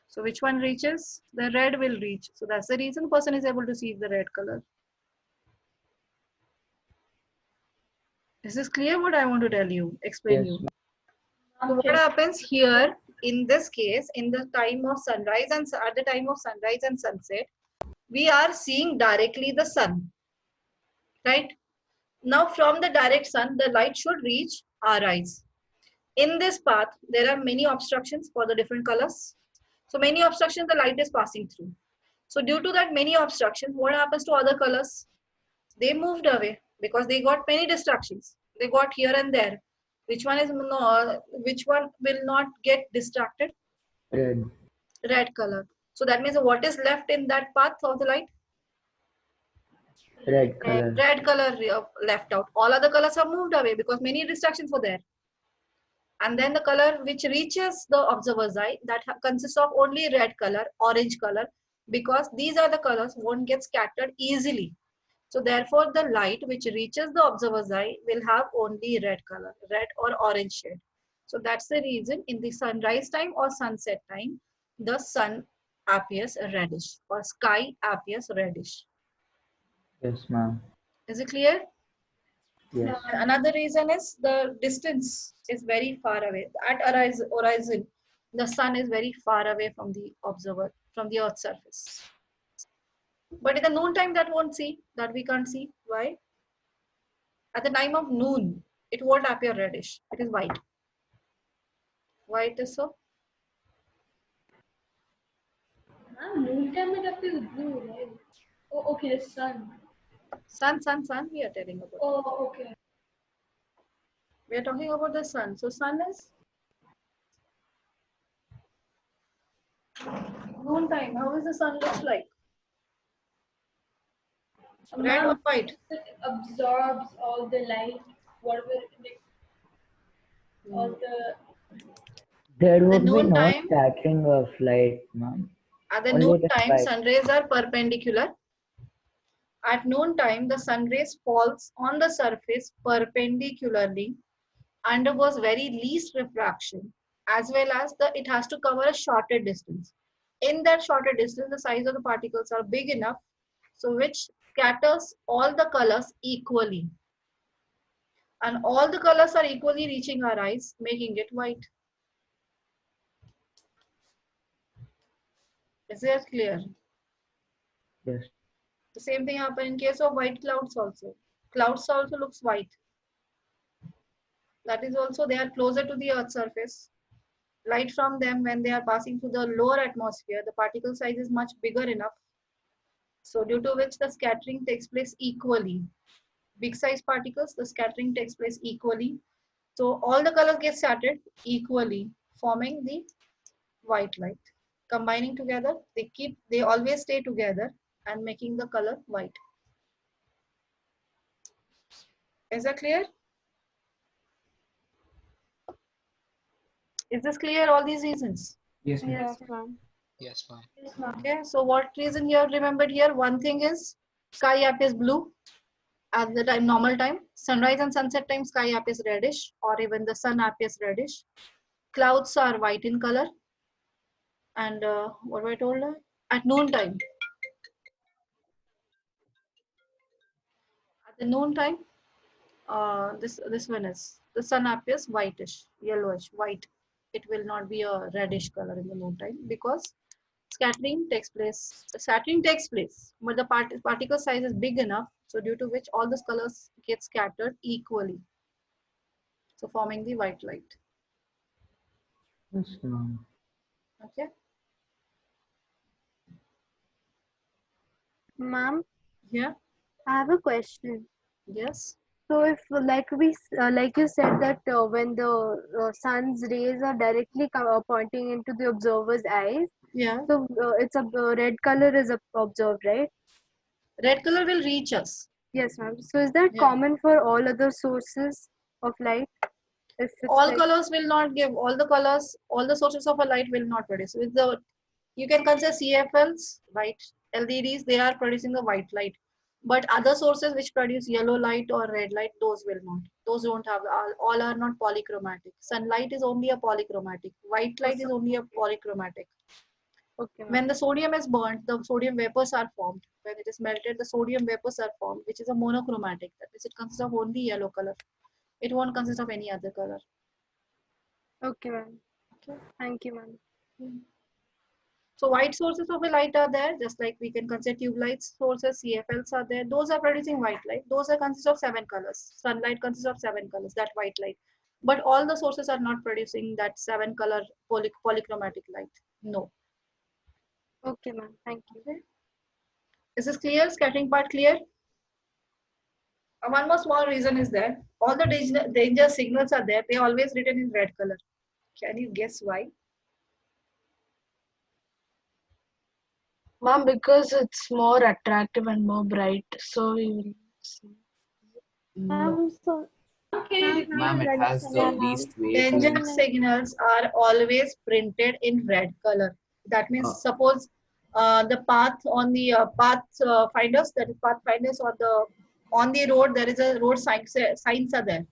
So which one reaches? The red will reach. So that's the reason person is able to see the red color. This is clear what I want to tell you, explain you. So what happens here in this case, in the time of sunrise and at the time of sunrise and sunset, we are seeing directly the sun, right? Now from the direct sun, the light should reach our eyes. In this path, there are many obstructions for the different colors. So many obstructions the light is passing through. So due to that many obstructions, what happens to other colors? They moved away because they got many distractions. They got here and there. Which one will not get distracted? Red. Red color. So that means what is left in that path of the light? Red color. Red color left out. All other colors are moved away because many distractions were there. And then the color which reaches the observer's eye, that consists of only red color, orange color, because these are the colors won't get scattered easily. So therefore the light which reaches the observer's eye will have only red color, red or orange shade. So that's the reason in the sunrise time or sunset time, the sun appears reddish or sky appears reddish. Yes, ma'am. Is it clear? Yes. Another reason is the distance is very far away. At horizon, the sun is very far away from the observer, from the Earth's surface. But in the noon time, we can't see. Why? At the time of noon, it won't appear reddish. It is white. Why it is so? Noon time it appears blue, right? Oh, okay, the sun. Sun, we are telling about. Oh, okay. We are talking about the sun. So sun is noon time. How is the sun looks like? Red or white? It absorbs all the light, whatever, like, all the. There would be no scattering of light, ma'am. At the Only noon the time, light. sun rays are perpendicular. At noon time, the sun rays falls on the surface perpendicularly, undergoes very least refraction, as well as it has to cover a shorter distance. In that shorter distance, the size of the particles are big enough, so which scatters all the colors equally. And all the colors are equally reaching our eyes, making it white. Is that clear? Yes. The same thing happens in case of white clouds also. Clouds also looks white. That is also they are closer to the Earth's surface. Light from them when they are passing through the lower atmosphere, the particle size is much bigger enough. So due to which the scattering takes place equally. Big size particles, the scattering takes place equally. So all the colors get scattered equally, forming the white light. Combining together, they always stay together and making the color white. Is that clear? Is this clear, all these reasons? Yes, ma'am. Yes, ma'am. Yes, ma'am. Okay, so what reason you have remembered here? One thing is sky appears blue at the time, normal time. Sunrise and sunset time, sky appears reddish, or even the sun appears reddish. Clouds are white in color. And what have I told her? At noon time. At the noon time, this one is the sun appears whitish, yellowish, white. It will not be a reddish color in the noon time because scattering takes place. Scattering takes place, but the particle size is big enough, so due to which all those colors get scattered equally, so forming the white light. Yes, ma'am. Okay. Ma'am, Yeah. I have a question. Yes. So if like you said that when the sun's rays are directly pointing into the observer's eyes, Yeah. so it's a red color is observed, right? Red color will reach us. Yes, ma'am. So is that Yeah. common for all other sources of light? If it's All like, colors will not give, all the colors, all the sources of a light will not produce. With the, you can consider CFLs, right? LEDs, they are producing the white light. But other sources which produce yellow light or red light, those will not. Those don't have, all are not polychromatic. Sunlight is only a polychromatic. White light is only a polychromatic. okay, ma'am. When the sodium is burnt, the sodium vapors are formed. When it is melted, the sodium vapors are formed, which is a monochromatic. That means it consists of only yellow color. It won't consist of any other color. Okay, ma'am. Okay. Thank you, ma'am. So white sources of a light are there, just like we can consider tube light sources, CFLs are there. Those are producing white light. Those are consist of 7 colors. Sunlight consists of 7 colors, that white light. But all the sources are not producing that 7 color polychromatic light. No. Okay, ma'am. Thank you. Okay. Is this clear? Scattering part clear? One more small reason is there. All the danger signals are there. They are always written in red color. Can you guess why? Ma'am, because it's more attractive and more bright, so we will see. No. So Ma'am, it has the least Danger wavelength. signals are always printed in red color. That means suppose the path on the path finders, that is pathfinders, or the on the road there is a road signs are there,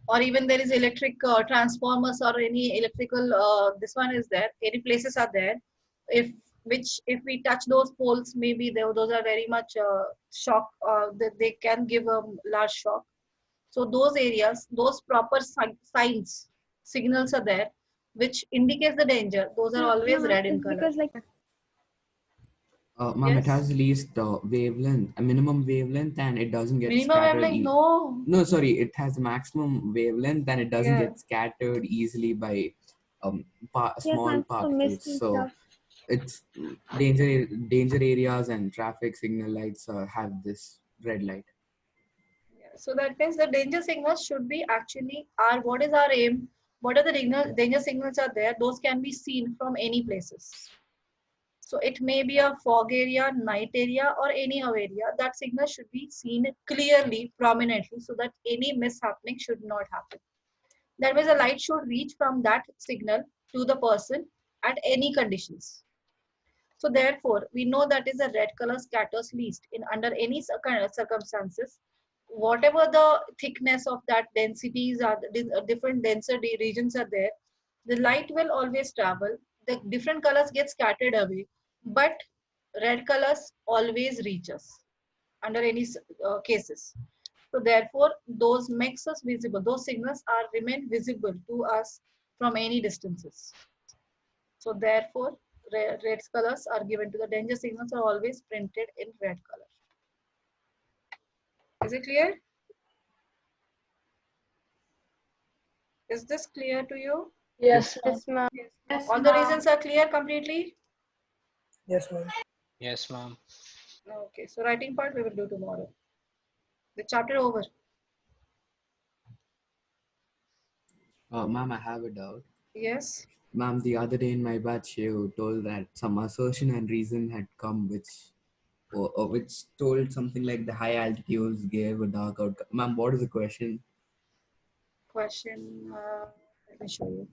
or even there is electric transformers or any electrical this one is there, any places are there, if if we touch those poles, maybe those are very much shock, that they can give a large shock. So those areas, those proper signs, signals are there, which indicates the danger. Those are always red in color. because like Ma'am, Yes. it has the least wavelength, a minimum wavelength, and it doesn't get Minimum scattered. wavelength, no. No, sorry, it has a maximum wavelength, and it doesn't Yeah. get scattered easily by yes, small ma'am. So particles. mist and So stuff. it's danger areas and traffic signal lights have this red light. So that means the danger signals should be actually what is our aim? What are the danger signals are there? Those can be seen from any places. So it may be a fog area, night area, or any other area. That signal should be seen clearly, prominently, so that any mishappening should not happen. That means the light should reach from that signal to the person at any conditions. So therefore, we know that is the red color scatters least in under any circumstances. Whatever the thickness of that densities are, different denser regions are there, the light will always travel. The different colors get scattered away, but red colors always reach us under any cases. So therefore, those makes us visible. Those signals are remain visible to us from any distances. So therefore, red colors are given to the danger signals are always printed in red color. Is it clear? Is this clear to you? Yes, Yes, ma'am. All the reasons are clear completely? Yes, ma'am. Yes, ma'am. Okay, so writing part we will do tomorrow. The chapter over. Ma'am, I have a doubt. Yes. Ma'am, the other day in my batch, you told that some assertion and reason had come which told something like the high altitudes gave a dark outcome. Ma'am, what is the question? Question, let me show you.